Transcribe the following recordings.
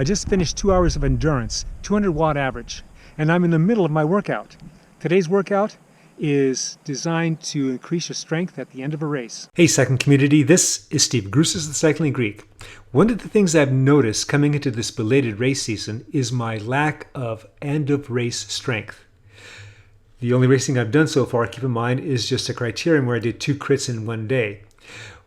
I just finished 2 hours of endurance, 200 watt average, and I'm in the middle of my workout. Today's workout is designed to increase your strength at the end of a race. Hey cycling community, this is Steve Grusis, the Cycling Greek. One of the things I've noticed coming into this belated race season is my lack of end of race strength. The only racing I've done so far, keep in mind, is just a criterium where I did 2 crits in one day.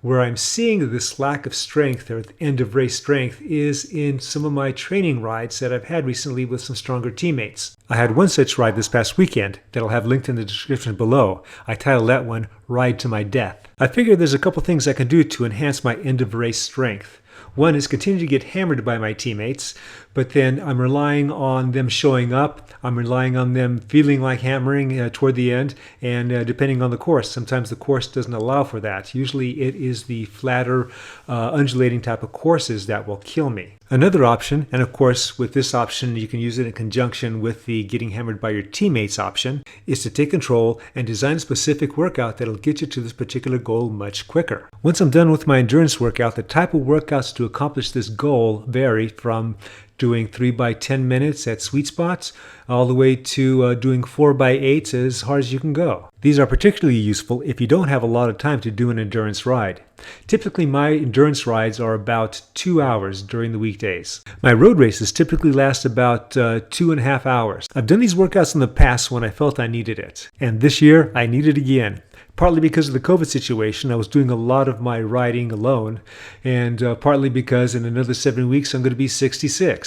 Where I'm seeing this lack of strength or end of race strength is in some of my training rides that I've had recently with some stronger teammates. I had one such ride this past weekend that I'll have linked in the description below. I titled that one, Ride to My Death. I figure there's a couple things I can do to enhance my end of race strength. One is continue to get hammered by my teammates, but then I'm relying on them showing up. I'm relying on them feeling like hammering toward the end, and depending on the course. Sometimes the course doesn't allow for that. Usually it is the flatter, undulating type of courses that will kill me. Another option, and of course with this option you can use it in conjunction with the getting hammered by your teammates option, is to take control and design a specific workout that'll get you to this particular goal much quicker. Once I'm done with my endurance workout, the type of workouts to accomplish this goal vary from doing 3 by 10 minutes at sweet spots all the way to doing 4 by 8s as hard as you can go. These are particularly useful if you don't have a lot of time to do an endurance ride. Typically my endurance rides are about 2 hours during the weekdays. My road races typically last about 2.5 hours. I've done these workouts in the past when I felt I needed it, and this year I need it again. Partly because of the COVID situation, I was doing a lot of my riding alone, and partly because in another 7 weeks I'm going to be 66.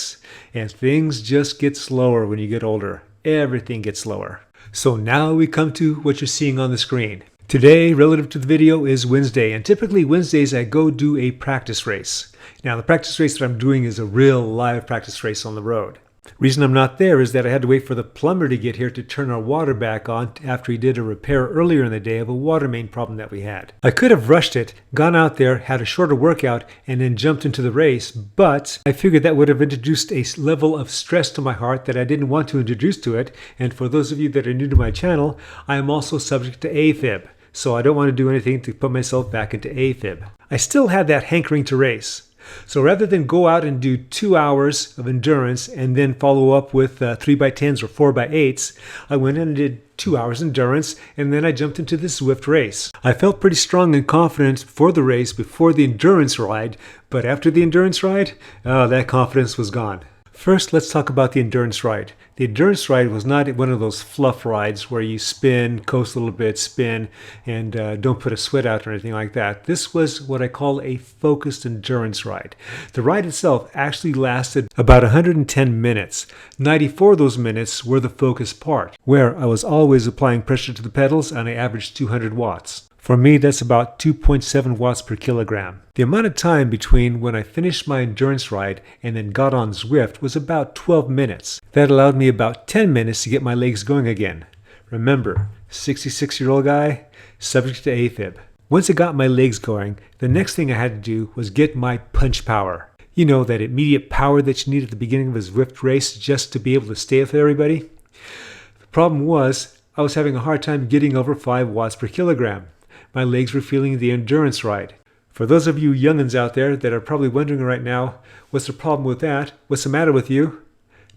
And things just get slower when you get older. Everything gets slower. So now we come to what you're seeing on the screen. Today, relative to the video, is Wednesday, and typically Wednesdays I go do a practice race. Now the practice race that I'm doing is a real live practice race on the road. Reason I'm not there is that I had to wait for the plumber to get here to turn our water back on after he did a repair earlier in the day of a water main problem that we had. I could have rushed it, gone out there, had a shorter workout, and then jumped into the race, but I figured that would have introduced a level of stress to my heart that I didn't want to introduce to it. And for those of you that are new to my channel, I am also subject to AFib, so I don't want to do anything to put myself back into AFib. I still had that hankering to race. So rather than go out and do 2 hours of endurance and then follow up with 3 by 10s or 4 by 8s, I went in and did 2 hours endurance, and then I jumped into the Zwift race. I felt pretty strong and confident for the race before the endurance ride, but after the endurance ride, that confidence was gone. First, let's talk about the endurance ride. The endurance ride was not one of those fluff rides where you spin, coast a little bit, spin, and don't put a sweat out or anything like that. This was what I call a focused endurance ride. The ride itself actually lasted about 110 minutes. 94 of those minutes were the focus part, where I was always applying pressure to the pedals and I averaged 200 watts. For me, that's about 2.7 watts per kilogram. The amount of time between when I finished my endurance ride and then got on Zwift was about 12 minutes. That allowed me about 10 minutes to get my legs going again. Remember, 66-year-old guy, subject to AFib. Once I got my legs going, the next thing I had to do was get my punch power. You know, that immediate power that you need at the beginning of a Zwift race just to be able to stay with everybody? The problem was, I was having a hard time getting over 5 watts per kilogram. My legs were feeling the endurance ride. For those of you young'uns out there that are probably wondering right now, what's the problem with that? What's the matter with you?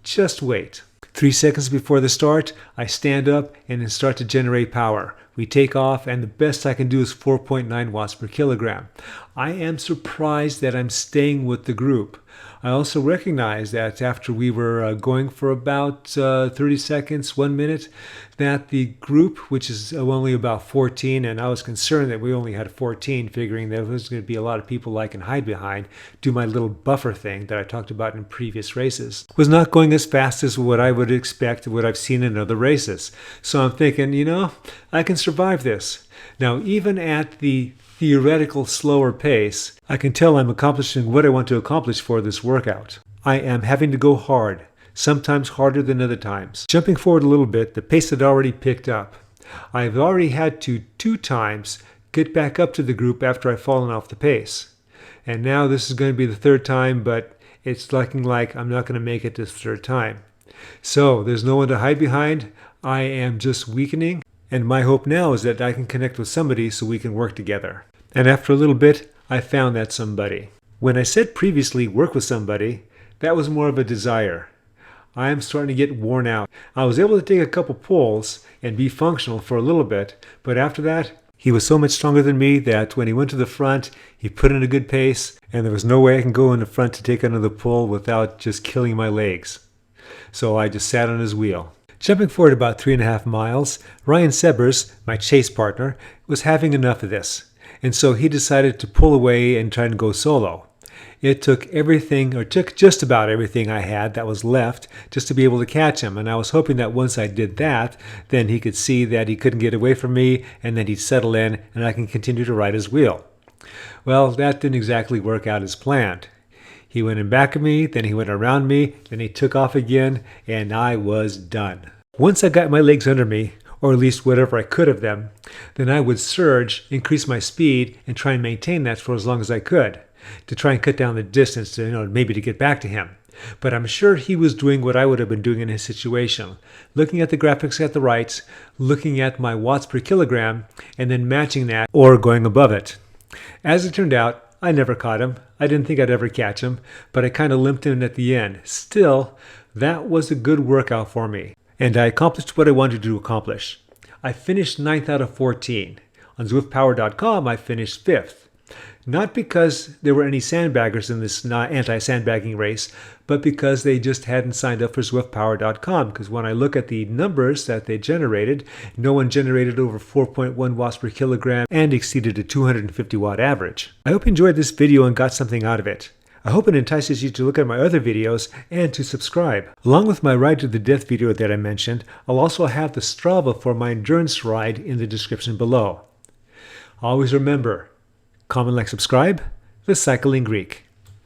Just wait. 3 seconds before the start, I stand up and then start to generate power. We take off, and the best I can do is 4.9 watts per kilogram. I am surprised that I'm staying with the group. I also recognize that after we were going for about 30 seconds, 1 minute, that the group, which is only about 14, and I was concerned that we only had 14, figuring that there was going to be a lot of people I can hide behind, do my little buffer thing that I talked about in previous races, was not going as fast as what I would expect, what I've seen in other races. So I'm thinking, you know, I can survive this. Now, even at the theoretical slower pace, I can tell I'm accomplishing what I want to accomplish for this workout. I am having to go hard, sometimes harder than other times. Jumping forward a little bit, the pace had already picked up. I've already had to 2 times get back up to the group after I've fallen off the pace. And now this is going to be the 3rd time, but it's looking like I'm not going to make it this 3rd time. So there's no one to hide behind. I am just weakening. And my hope now is that I can connect with somebody so we can work together. And after a little bit, I found that somebody. When I said previously work with somebody, That was more of a desire. I am starting to get worn out. I was able to take a couple pulls and be functional for a little bit, but after that, he was so much stronger than me that when he went to the front, he put in a good pace, and there was no way I can go in the front to take another pull without just killing my legs. So I just sat on his wheel. Jumping forward about 3.5 miles, Ryan Sebers, my chase partner, was having enough of this, and so he decided to pull away and try and go solo. It took just about everything I had that was left just to be able to catch him, and I was hoping that once I did that, then he could see that he couldn't get away from me, and then he'd settle in, and I can continue to ride his wheel. Well, that didn't exactly work out as planned. He went in back of me, then he went around me, then he took off again, and I was done. Once I got my legs under me, or at least whatever I could of them, then I would surge, increase my speed, and try and maintain that for as long as I could, to try and cut down the distance to, maybe to get back to him. But I'm sure he was doing what I would have been doing in his situation, looking at the graphics at the right, looking at my watts per kilogram, and then matching that or going above it. As it turned out, I never caught him. I didn't think I'd ever catch him, but I kind of limped in at the end. Still, that was a good workout for me, and I accomplished what I wanted to accomplish. I finished 9th out of 14. On ZwiftPower.com, I finished 5th. Not because there were any sandbaggers in this anti-sandbagging race, but because they just hadn't signed up for ZwiftPower.com. Because when I look at the numbers that they generated, no one generated over 4.1 watts per kilogram and exceeded a 250 watt average. I hope you enjoyed this video and got something out of it. I hope it entices you to look at my other videos and to subscribe. Along with my Ride to the Death video that I mentioned, I'll also have the Strava for my endurance ride in the description below. Always remember, comment, like, subscribe, The Cycling Greek.